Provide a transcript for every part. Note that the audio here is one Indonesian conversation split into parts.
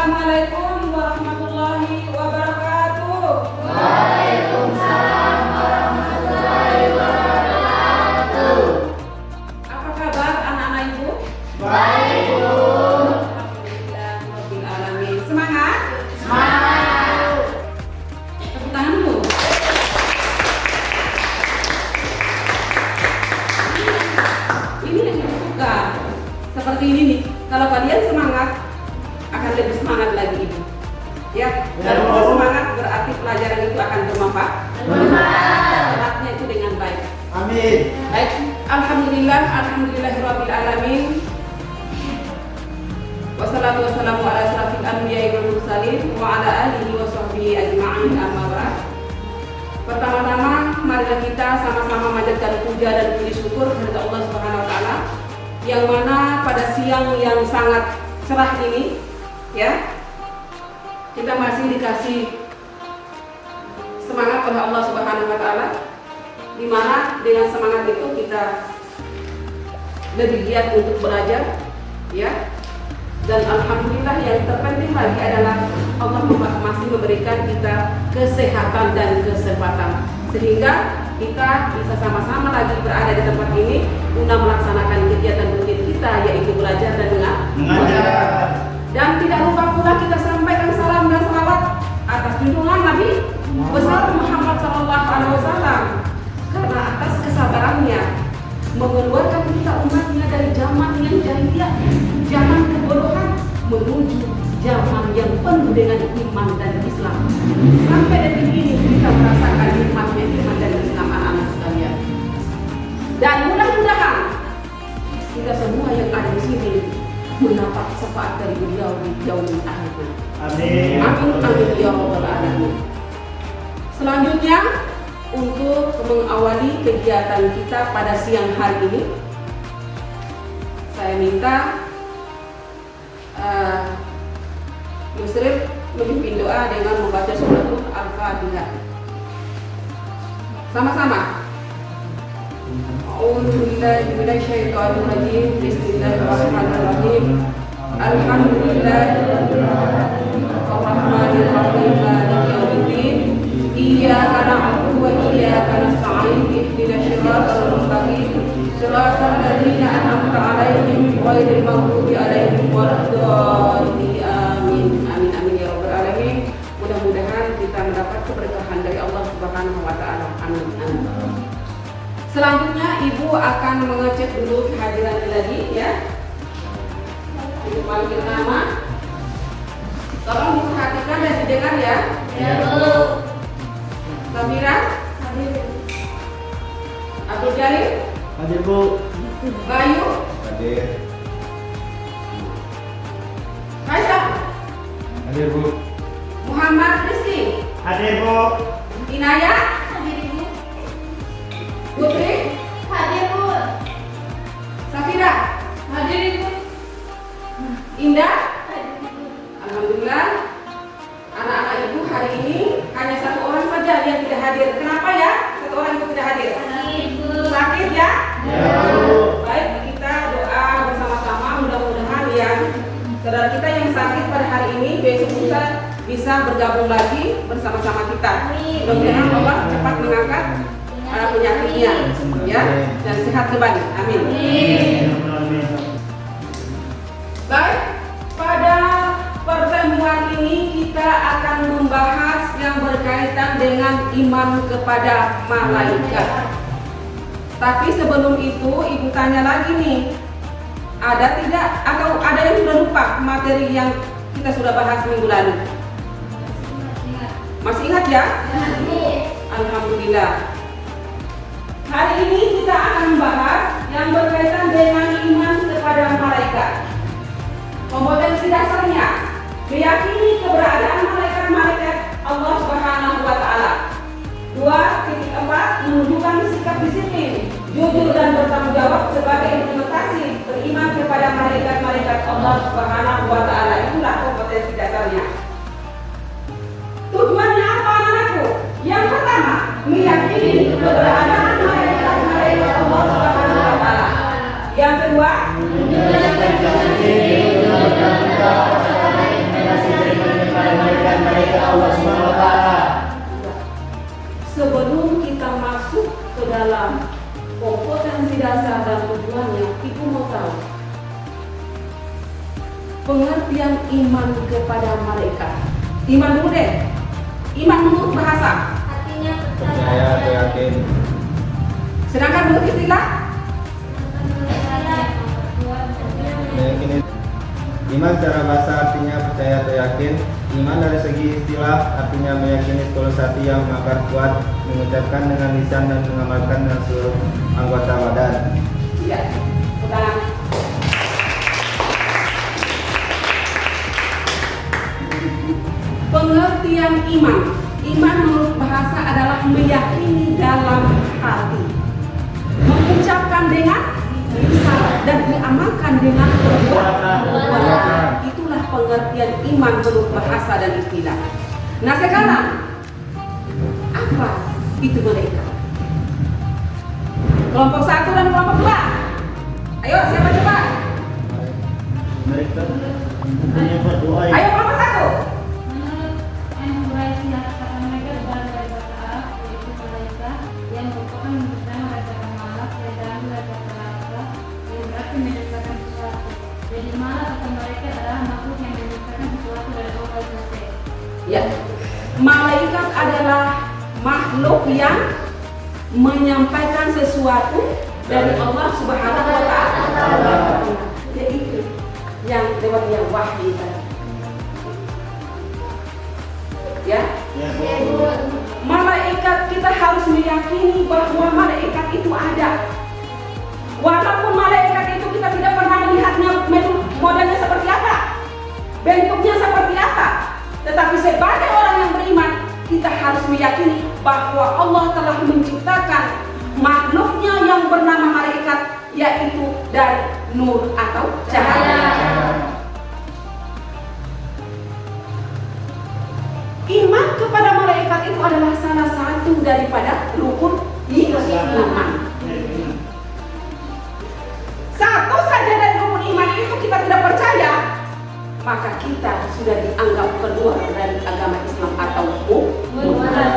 Assalamualaikum warahmatullahi wabarakatuh. Waalaikumsalam warahmatullahi wabarakatuh. Apa kabar anak-anak ibu? Baik, Bu. Alhamdulillahirabbil alamin. Semangat? Semangat. Tepuk tangan dulu. Ini yang kita suka. Seperti ini nih. Kalau kalian semangat, akan lebih semangat lagi ibu. Ya, kalau kita semangat berarti pelajaran itu akan bermanfaat. Seratnya itu dengan baik. Amin. Baik, alhamdulillahirabbil alamin. Wassalatu wassalamu ala asrafil anbiya'i wal mursalin wa ala alihi wa sahbihi ajma'in, amma ba'd. Pertama-tama marilah kita sama-sama manjatkan puja dan puji syukur kepada Allah Subhanahu wa taala yang mana pada siang yang sangat cerah ini ya, kita masih dikasih semangat oleh Allah Subhanahu wa taala, di mana dengan semangat itu kita lebih giat untuk belajar ya. Dan alhamdulillah yang terpenting lagi adalah Allah masih memberikan kita kesehatan dan kesempatan sehingga kita bisa sama-sama lagi berada di tempat ini guna melaksanakan kegiatan rutin kita, yaitu belajar dan mengajar. Dan tidak lupa pula kita sampaikan salam dan salawat atas junjungan Nabi besar Muhammad SAW karena atas kesabarannya mengeluarkan kita umatnya dari zaman yang jahiliyah, zaman kebodohan, menuju zaman yang penuh dengan iman dan Islam. Sampai detik ini kita merasakan nikmatnya iman dan Islam anak-anak sekalian. Dan mudah-mudahan kita semua yang ada di sini mendapat syafaat dari beliau di yaumil akhir. Amin. Amin amin ya rabbal alamin. Selanjutnya, untuk mengawali kegiatan kita pada siang hari ini, saya minta Yusril memimpin doa dengan membaca surat Al-Fatihah. Sama-sama. A'udzubillahi minasyaitonirrajim. Bismillahirrahmanirrahim. Alhamdulillahirrahmanirrahim. Maliki yaumiddin. Iyyaka na'budu wa iyyaka nasta'in. Ihdinas siratal mustaqim. Siratal ladzina an'amta 'alaihim ghairil maghdubi 'alaihim waladdallin. Amin. Amin amin ya rabbal alamin. Mudah-mudahan kita mendapat keberkahan dari Allah Subhanahu wa taala. Amin amin. Selanjutnya ibu akan mengecek dulu kehadiran tadi ya. Ibu panggil nama. Tolong diperhatikan dan didengar ya. Ya, Bu. Samira, Abdul Jalil, Hadir, Bu. Bayu, Hadir. Faisal, Hadir, Bu. Muhammad Rizki, Hadir, Bu. Inayah, Putri, Hadir, Bu. Safira, Hadir, Ibu. Indah. Hadir, Ibu. Alhamdulillah, anak-anak ibu hari ini hanya satu orang saja yang tidak hadir. Kenapa ya? Satu orang itu tidak hadir. Ibu. Sakit ya? Ya, Bu. Baik, kita doa bersama-sama. Mudah-mudahan yang saudara kita yang sakit pada hari ini besok bisa bergabung lagi bersama-sama kita. Mudah-mudahan Allah cepat mengangkat penyakitnya, ya, dan sehat kembali. Amin. Amin. Baik, pada pertemuan ini kita akan membahas yang berkaitan dengan iman kepada malaikat. Tapi sebelum itu ibu tanya lagi nih, ada tidak atau ada yang sudah lupa materi yang kita sudah bahas minggu lalu? Masih ingat ya? Alhamdulillah. Hari ini kita akan membahas yang berkaitan dengan iman kepada malaikat. Kompetensi dasarnya meyakini keberadaan malaikat-malaikat Allah Subhanahu wa taala. 2.4 menunjukkan sikap disiplin, jujur dan bertanggung jawab sebagai implementasi beriman kepada malaikat-malaikat Allah Subhanahu wa taala. Itulah kompetensi dasarnya. Tujuannya apa anak-anakku? Yang pertama, meyakini keberadaan malaikat-malaikat Allah Subhanahu wa taala. Yang kedua, Yang kepada malaikat. Iman dulu deh. Iman menurut bahasa. Artinya Percaya atau yakin. Sedangkan menurut istilah, Meyakini. Iman secara bahasa artinya percaya atau yakin. Iman dari segi istilah artinya meyakini setulus hati yang mengakar kuat, mengucapkan dengan lisan dan mengamalkan dengan seluruh anggota badan. ya, sekarang pengertian iman. Iman menurut bahasa adalah meyakini dalam hati, mengucapkan dengan lisan dan diamalkan dengan perbuatan. Itulah pengertian iman menurut bahasa dan istilah. Nah sekarang, apa itu malaikat? Kelompok 1 dan kelompok 2. Ayo siapa coba? Mereka punya berdoa ya. Ayo kelompok 1. menurut Al-Quraisy kata mereka berasal dari kata Arab, yaitu malaikat yang merupakan pertama kata malak dan kata malaka yang berarti menciptakan sesuatu. Jadi malak kata mereka adalah makhluk yang menciptakan sesuatu dari Allah SWT. Ya, malaikat adalah makhluk yang menyampaikan sesuatu dari Allah Subhanahu wa Ta'ala. Yaitu yang lewat yang wahyu tadi. Ya, Ya, malaikat kita harus meyakini bahwa malaikat itu ada. Walaupun malaikat itu kita tidak pernah melihatnya modelnya seperti apa, bentuknya seperti apa, tetapi sebagai orang yang beriman kita harus meyakini bahwa Allah telah menciptakan makhluknya yang bernama malaikat, yaitu dari nur atau cahaya. Iman kepada malaikat itu adalah salah satu daripada rukun iman. Satu saja dari rukun iman itu kita tidak percaya, maka kita sudah dianggap keluar dari agama Islam atau murtad.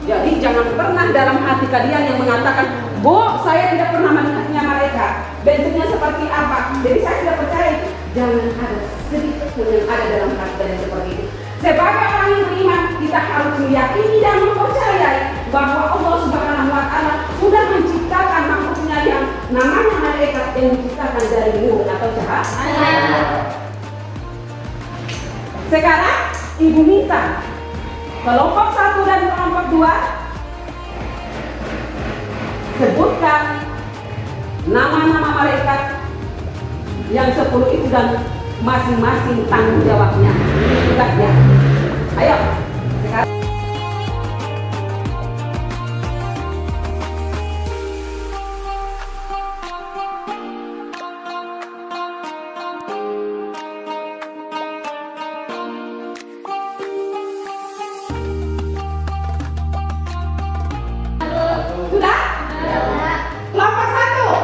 Jadi jangan pernah dalam hati kalian yang mengatakan, "Bu, saya tidak pernah melihatnya malaikat, bentuknya seperti apa, jadi saya tidak percaya." Jangan ada sedikit pun yang ada dalam hati kalian seperti itu. Sebagai orang yang beriman, kita harus meyakini dan mempercayai bahwa Allah Subhanahu wa Ta'ala sudah menciptakan makhluknya yang namanya malaikat yang diciptakan dari nur atau cahaya. Sekarang Ibu minta kelompok 1 dan kelompok 2 sebutkan nama-nama malaikat yang 10 itu dan masing-masing tanggung jawabnya. Tugasnya. Ayo. Sekarang. Sudah? Kelompok 1.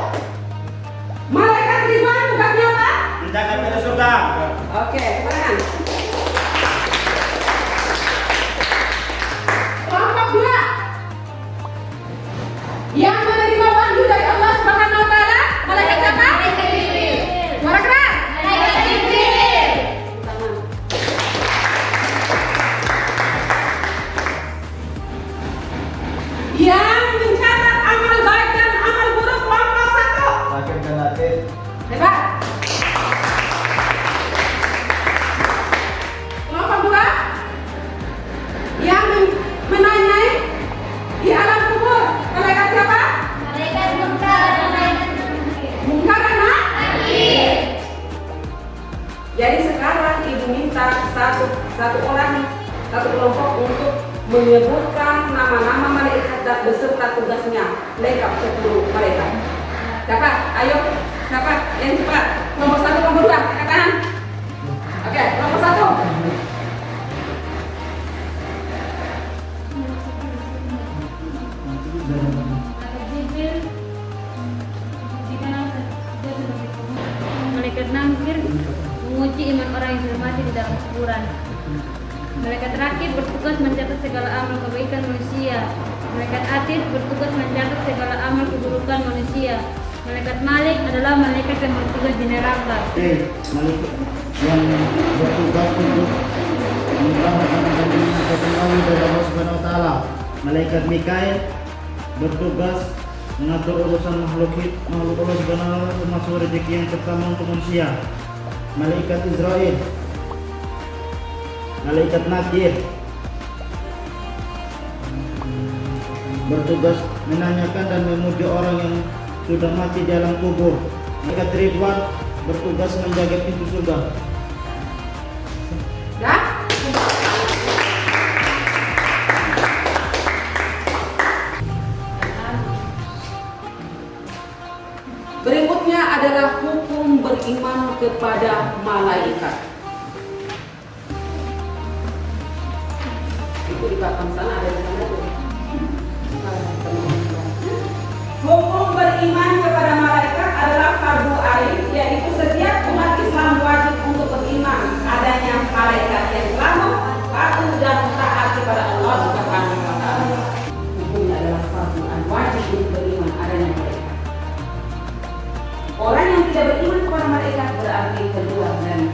Malaikat Ridwan tugasnya apa? kita akan pindah surga. Oke, silakan. Kelompok 2. Yang menerima wahyu dari Allah Subhanahu wa Ta'ala, malaikat siapa? Suara keras. Tangan. Yang mencatat amal baik dan amal buruk, kelompok 1. Lakir dan atid. Hebat. Kelompok 2 yang menanyai di alam kubur, malaikat siapa? Mungkar dan Nakir. Jadi sekarang Ibu minta satu orang, satu kelompok untuk menyebutkan nama-nama malaikat dan beserta tugasnya, lengkap 10 malaikat. Siapa? Ayo, siapa? Yang cepat. Nomor 1, nomor 2, angkat tangan. Oke, nomor 1. Malaikat Nakir menguji iman orang yang sudah mati di dalam kuburan. Malaikat Rakib bertugas mencatat segala amal kebaikan manusia. Malaikat Atid bertugas mencatat segala amal keburukan manusia. Malaikat Malik adalah malaikat yang bertugas di neraka. Malaikat yang bertugas untuk menyelamatkan dan mengetahui dari Allah Subhanahu wa taala. Malaikat Mikail bertugas mengatur urusan makhluk Allah Subhanahu wa taala, termasuk rezeki yang pertama untuk manusia. Malaikat Israel, malaikat Nakir bertugas menanyakan dan memuji orang yang sudah mati di alam kubur. Malaikat Ridwan bertugas menjaga pintu surga. Ya? Berikutnya adalah hukum beriman kepada malaikat. Itu di belakang sana ada di sana tuh. Hukum beriman kepada malaikat adalah fardu ain, yaitu setiap umat Islam wajib untuk beriman adanya malaikat yang selamat, patuh dan taat kepada Allah Subhanahu wa taala. Hukumnya adalah fardu ain, wajib untuk beriman adanya malaikat. Orang yang tidak beriman kepada malaikat berarti keluar dari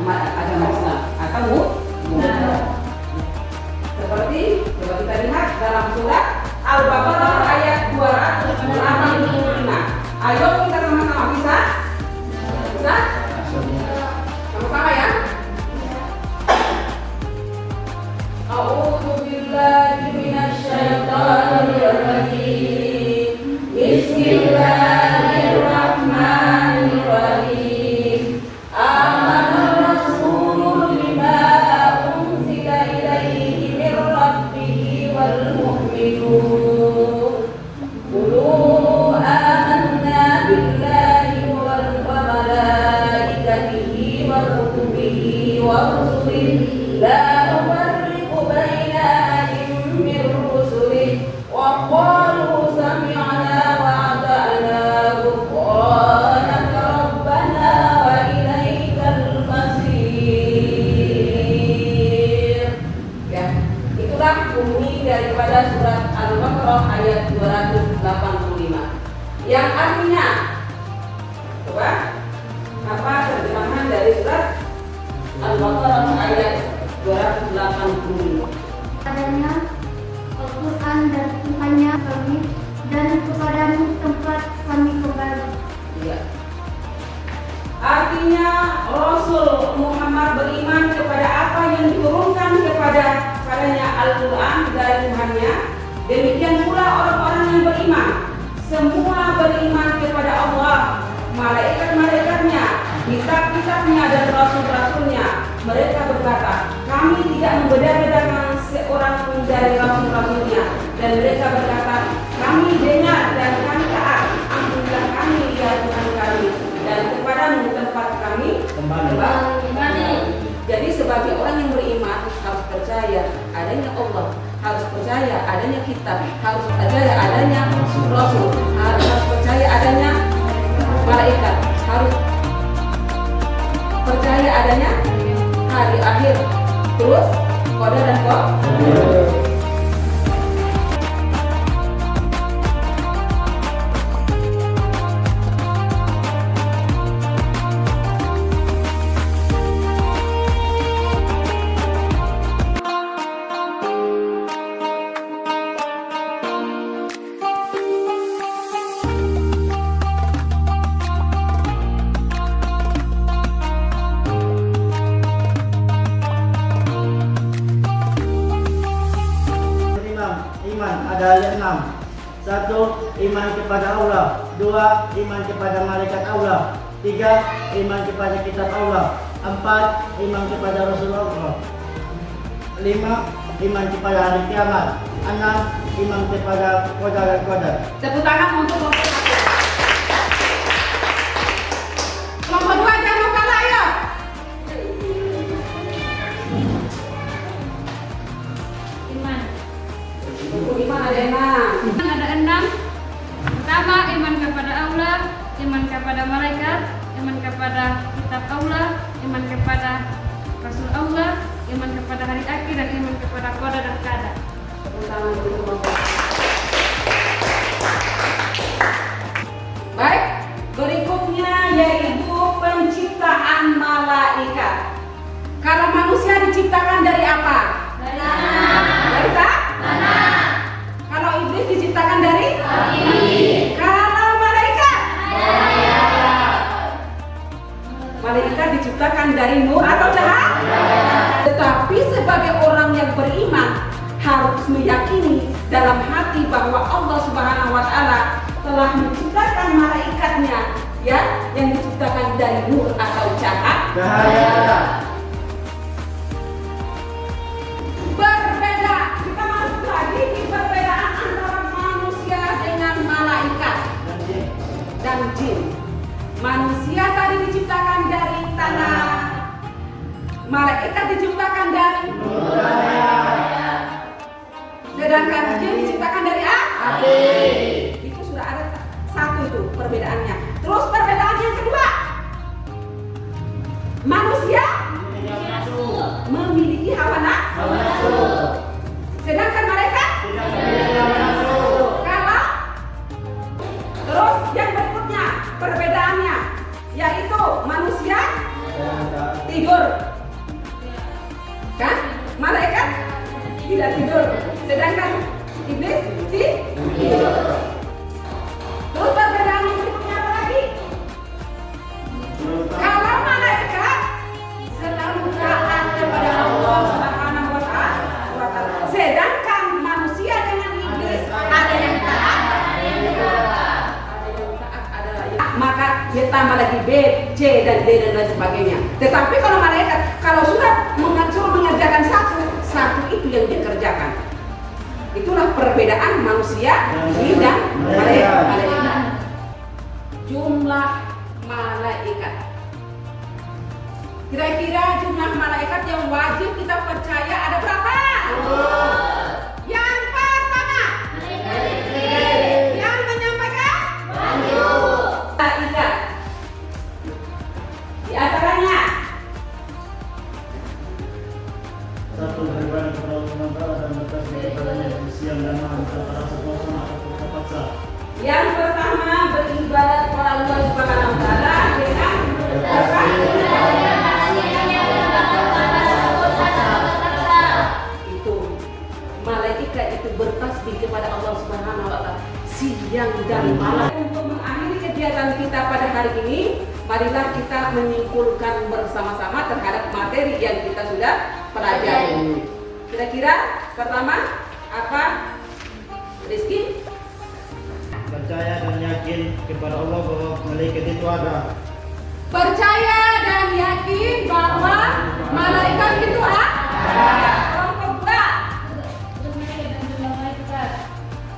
agama Islam atau munafik. Seperti coba kita lihat dalam surat Al-Baqarah ayat 285. Ayo kita sama-sama bisa? Bisa? Sama-sama ya? A'udzu billahi minasy syaithanir rajim. Bismillahirrahmanirrahim. Amanar rasul bima unzila ilaihi mir rabbih wal mu'minun. Qulu amanna billahi wal malaikatihi wa kutubihi wa rusulihi la nufarriqu baina ahadin min rusulihi wa qalu sami'na wa ata'na ghufranaka rabbana wa ilaikal masir. Ya, itulah bunyi daripada surat Al-Baqarah ayat 285 yang artinya, coba apa terjemahan dari surat Al-Baqarah ayat 285? Adanya Al-Quran dan Tuhannya kami, dan kepadamu tempat kami kembali. Iya. Artinya Rasul Muhammad beriman kepada apa yang diturunkan kepadanya Al-Quran dari Tuhannya. Demikian pula orang-orang yang beriman, semua beriman kepada Allah, malaikat-malaikatnya, kitab-kitabnya dan rasul-rasulnya. Mereka berkata, kami tidak membeda-bedakan seorang pun dari rasul-rasulnya. Dan mereka berkata, kami dengar dan kami taat. Ampunilah kami ya Tuhan kami, dan kepadamu tempat kami kembali. Jadi sebagai orang yang beriman harus percaya adanya Allah, harus percaya adanya kitab, harus percaya adanya rasul, harus percaya adanya malaikat, harus percaya adanya hari akhir, terus qadar dan qadar. Ada ayat 6. 1. Iman kepada Allah. 2. Iman kepada malaikat Allah. 3. Iman kepada kitab Allah. 4. Iman kepada Rasulullah. 5. Iman kepada hari kiamat. 6. Iman kepada qadar dan qadar. Tepuk tangan untuk kelompok 1. Kelompok 2 jangan mau kalah ya. Iman. Hukum iman ada 6. Iman ada 6. Pertama, iman kepada Allah, iman kepada malaikat, iman kepada kitab Allah, iman kepada Rasul Allah, iman kepada hari akhir, dan iman kepada qadar dan qadar. Tepuk tangan untuk kelompok. Baik, berikutnya yaitu penciptaan atau jahat? Tetapi sebagai orang yang beriman harus meyakini dalam hati bahwa Allah Subhanahu wa Ta'ala telah menciptakan malaikatnya, ya, yang diciptakan dari nur atau cahaya. Berbeda, kita masuk lagi di perbedaan antara manusia dengan malaikat dan jin. Manusia tadi diciptakan dari tanah, malaikat diciptakan dari sedangkan jin diciptakan dari api. Itu sudah ada satu itu perbedaannya. Terus perbedaan yang kedua, manusia memiliki hawa nafsu, sedangkan malaikat kalau terus yang berikutnya perbedaannya yaitu manusia tidur, kan? Malaikat tidak tidur, sedangkan iblis tidur. Terus perbedaan yang berikutnya apa lagi? Kalau malaikat selalu taat kepada Allah Subhanahu wa Ta'ala, sedangkan manusia dengan iblis ada yang taat, maka dia tambah lagi B, C, dan D dan lain sebagainya. Tetapi kalau malaikat, kalau sudah suruh mengerjakan satu itu yang dia kerjakan. Itulah perbedaan manusia dan malaikat. Jumlah malaikat. Kira-kira jumlah malaikat yang wajib kita percaya ada berapa? Yang pertama, yang menyampaikan malaikat. Di antaranya Satu, beribadah kepada Allah Taala dan berkasih kepadanya di siang dan malam tanpa rasa bosan ataupun terpaksa. yang pertama beribadah kepada Allah Subhanahu wa Ta'ala dengan itu malaikat itu bertasbih kepada Allah Subhanahu wa Ta'ala siang dan malam. Untuk mengakhiri kegiatan kita pada hari ini, marilah kita menyimpulkan bersama-sama terhadap materi yang kita sudah pelajari. Kira-kira pertama apa, Rizky? Percaya dan yakin kepada Allah bahwa malaikat itu ada. Percaya dan yakin bahwa malaikat itu ada. Kelompok kedua,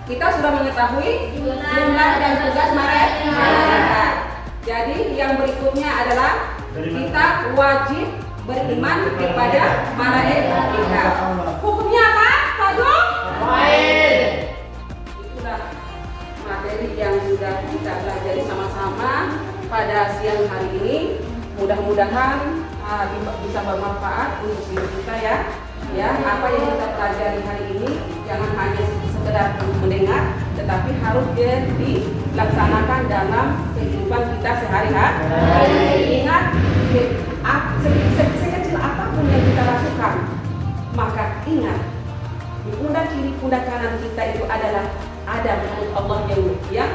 kita sudah mengetahui jumlah dan tugas malaikat. Jadi yang berikutnya adalah kita wajib beriman kepada malaikat. Hukumnya apa, Fadul? Itulah materi yang sudah kita pelajari sama-sama pada siang hari ini. Mudah-mudahan bisa bermanfaat untuk diri kita, ya. Ya, apa yang kita pelajari hari ini jangan hanya sekedar mendengar, tetapi harus dilaksanakan dalam kehidupan kita sehari-hari. Ingat, sekecil apapun yang kita lakukan, maka ingat di pundak kiri, pundak kanan kita itu adalah ada menurut Allah yang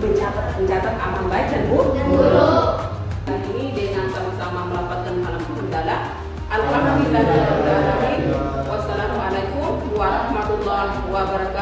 mencatat amal baik dan buruk. Hari ini dengan sama-sama melafalkan alhamdulillah. Alhamdulillahirabbil alamin. Wassalamualaikum warahmatullahi wabarakatuh.